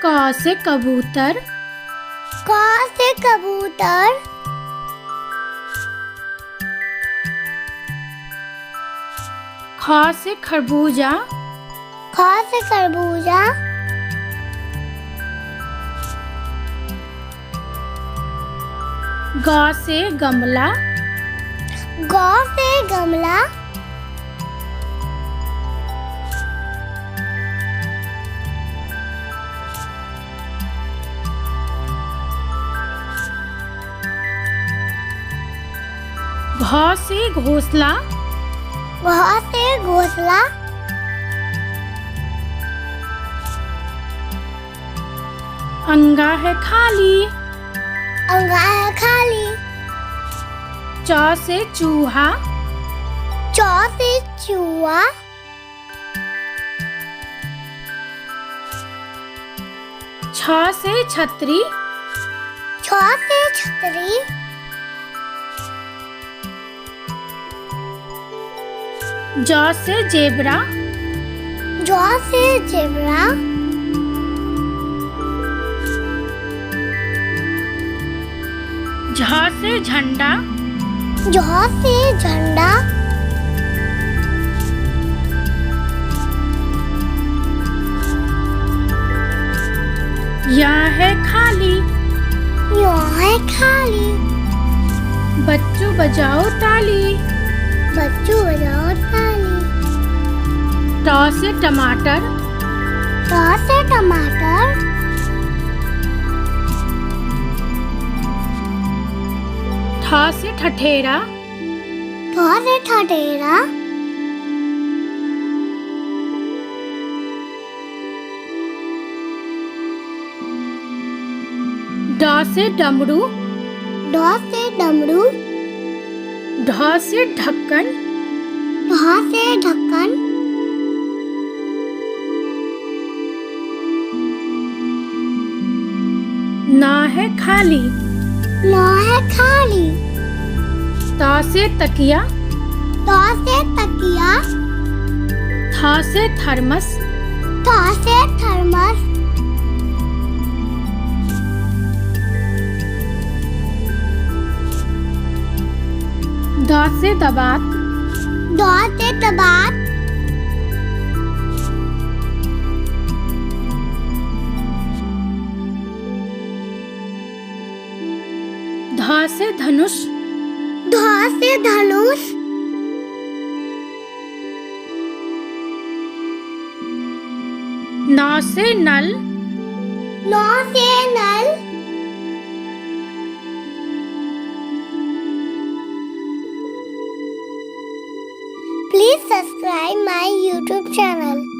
क से कबूतर। क से कबूतर। ख से खरबूजा। ख से खरबूजा। ग से गमला। ग से गमला। घ से घोंसला। घ से घोंसला। अंगा है खाली। अंगा है खाली। च से चूहा। च से चूहा। छ से छतरी। छ से छतरी। ज से जेबरा। ज से जेबरा। झ से झंडा। झ से झंडा। या है खाली। या है खाली। बच्चों बजाओ ताली। बच्चों बजाओ ताली। ट से टमाटर। ट से टमाटर। ठ से ठठेरा। ठ से ठठेरा। ड से डमरू। ड से डमरू। ढ से ढक्कन। ढ से ढक्कन। न है खाली। न है खाली। त से तकिया। त से तकिया। थ से थर्मस। थ से थर्मस। द से दबात। द से दबात। ध से धनुष। ध से धनुष। न से नल। न से नल। Please subscribe my YouTube channel.